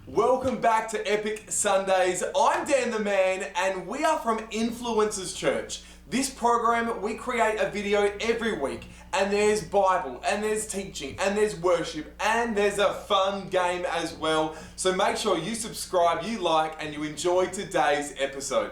Welcome back to Epic Sundays. I'm Dan the Man and we are from Influencers Church. This program, we create a video every week and there's Bible and there's teaching and there's worship and there's a fun game as well. So make sure you subscribe, you like, and you enjoy today's episode.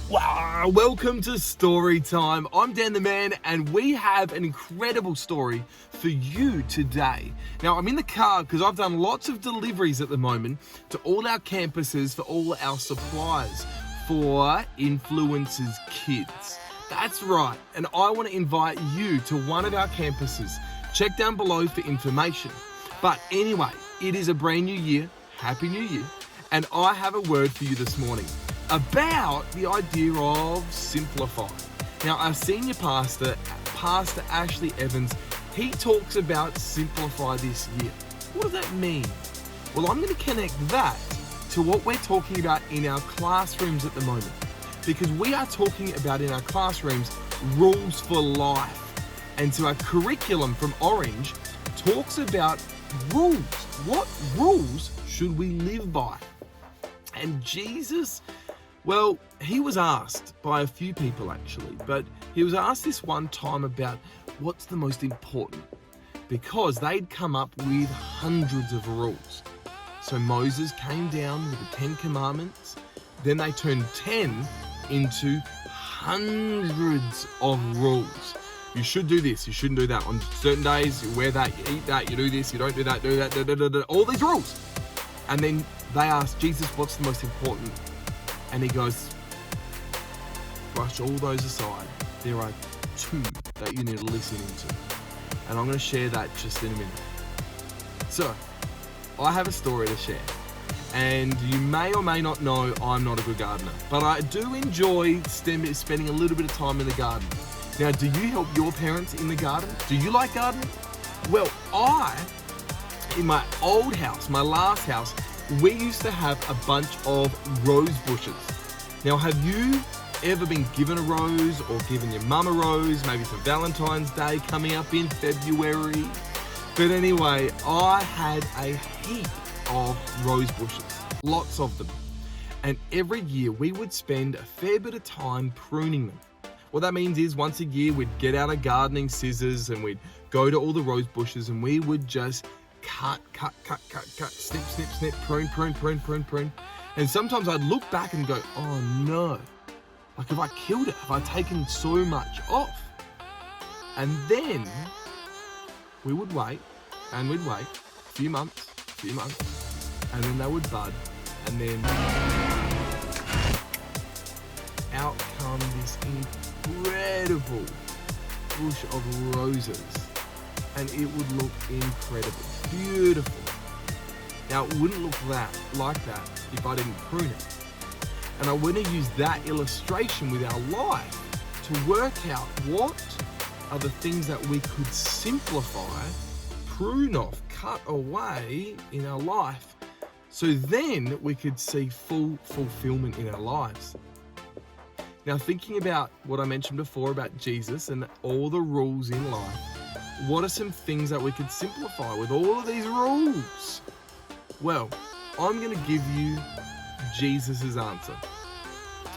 Wow, welcome to Story Time. I'm Dan the Man and we have an incredible story for you today. Now, I'm in the car because I've done lots of deliveries at the moment to all our campuses for all our supplies for Influencers Kids. That's right, and I want to invite you to one of our campuses. Check down below for information. But anyway, it is a brand new year. Happy New Year. And I have a word for you this morning about the idea of simplify. Now, our senior pastor, Pastor Ashley Evans, he talks about simplify this year. What does that mean? Well, I'm going to connect that to what we're talking about in our classrooms at the moment, because we are talking about in our classrooms rules for life. And so our curriculum from Orange talks about rules. What rules should we live by? And Jesus, well, he was asked by a few people actually, but he was asked this one time about what's the most important, because they'd come up with hundreds of rules. So Moses came down with the 10 Commandments, then they turned 10 into hundreds of rules. You should do this, you shouldn't do that. On certain days, you wear that, you eat that, you do this, you don't do that, all these rules. And then they asked Jesus, what's the most important? And he goes, brush all those aside. There are two that you need to listen into. And I'm going to share that just in a minute. So, I have a story to share. And you may or may not know I'm not a good gardener, but I do enjoy spending a little bit of time in the garden. Now, do you help your parents in the garden? Do you like gardening? Well, I in my old house, my last house, we used to have a bunch of rose bushes. Now, have you ever been given a rose or given your mum a rose, maybe for Valentine's Day coming up in February? But anyway, I had a heap of rose bushes, lots of them. And every year we would spend a fair bit of time pruning them. What that means is once a year we'd get out our gardening scissors and we'd go to all the rose bushes and we would just cut, snip, snip, snip, prune. And sometimes I'd look back and go, oh no, like have I killed it? Have I taken so much off? And then we would wait and we'd wait a few months, and then they would bud, and then out come this incredible bush of roses, and it would look incredible, beautiful. Now it wouldn't look like that if I didn't prune it. And I want to use that illustration with our life to work out what are the things that we could simplify, prune off, cut away in our life, so then we could see full fulfillment in our lives. Now, thinking about what I mentioned before about Jesus and all the rules in life, what are some things that we could simplify with all of these rules? Well, I'm going to give you Jesus's answer.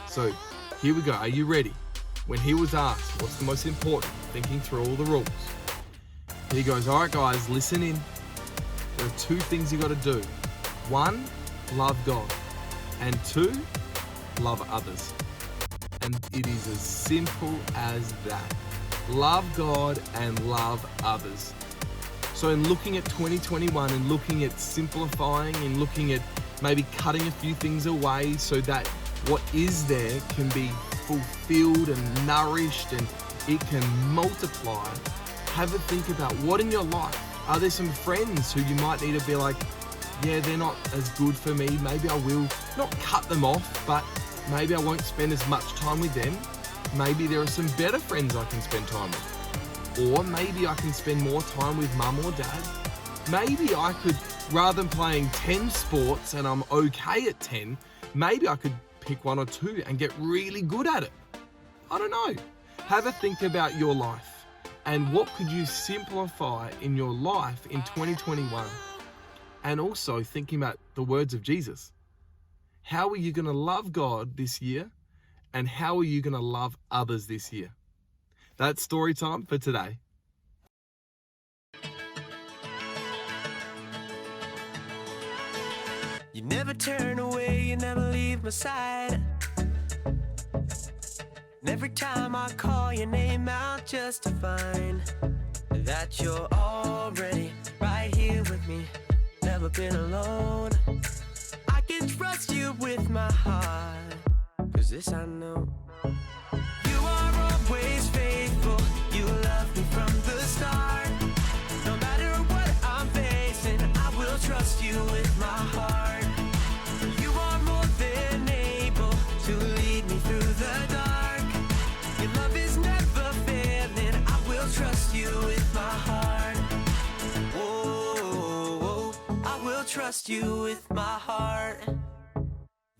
So here we go. Are you ready? When he was asked, what's the most important? Thinking through all the rules. He goes, all right, guys, listen in. There are 2 things you got to do. 1, love God. And 2, love others. And it is as simple as that. Love God and love others. So in looking at 2021 and looking at simplifying and looking at maybe cutting a few things away so that what is there can be fulfilled and nourished and it can multiply, have a think about what in your life. Are there some friends who you might need to be like, yeah, they're not as good for me. Maybe I will not cut them off, but maybe I won't spend as much time with them. Maybe there are some better friends I can spend time with. Or maybe I can spend more time with mum or dad. Maybe I could, rather than playing 10 sports and I'm okay at 10, maybe I could pick 1 or 2 and get really good at it. I don't know. Have a think about your life and what could you simplify in your life in 2021? And also thinking about the words of Jesus. How are you going to love God this year? And how are you going to love others this year? That's story time for today. You never turn away, you never leave my side. And every time I call your name out just to find that you're already right here with me, never been alone. I can trust you with my heart, 'cause this I know. You are always faithful, you love me from the start. No matter what I'm facing, I will trust you with my heart. You are more than able to lead me through the dark. Your love is never failing, I will trust you with my heart. Oh, I will trust you with my heart.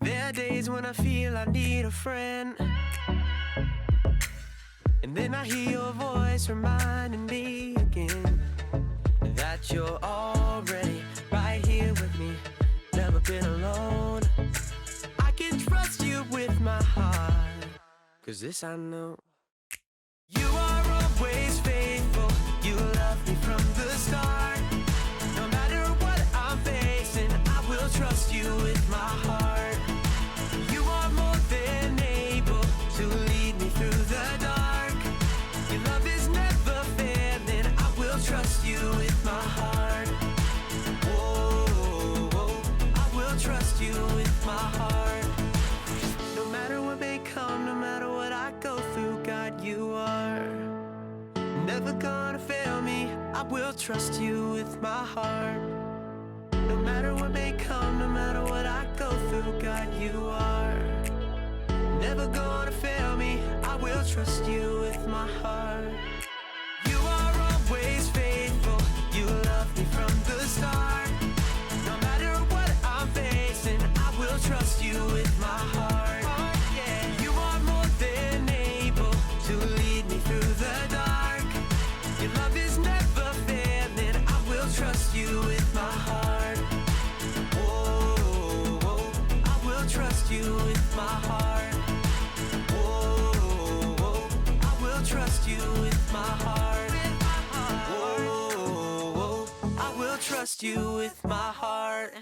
There are days when I feel I need a friend, and then I hear your voice reminding me again that you're already right here with me, never been alone. I can trust you with my heart, 'cause this I know. You are always faithful, you love me from the start. No matter what I'm facing, I will trust you with my heart. You are more than able to lead me through the dark. Your love is never failing, I will trust you with my heart. Oh, I will trust you with my heart. No matter what may come, no matter what I go through, God, you are never gonna fail me. I will trust you with my heart. No matter what may come, no matter what I go through, God, you are never gonna fail me. I will trust you with my heart. You are always faithful, you love me from the start. trust you with my heart. Yeah. You are more than able to lead me through the dark. Your love is never failing. I will trust you with my heart. Oh, oh, I will trust you with my heart. Oh, oh, I will trust you with my heart. Oh, oh, I will trust you with my heart.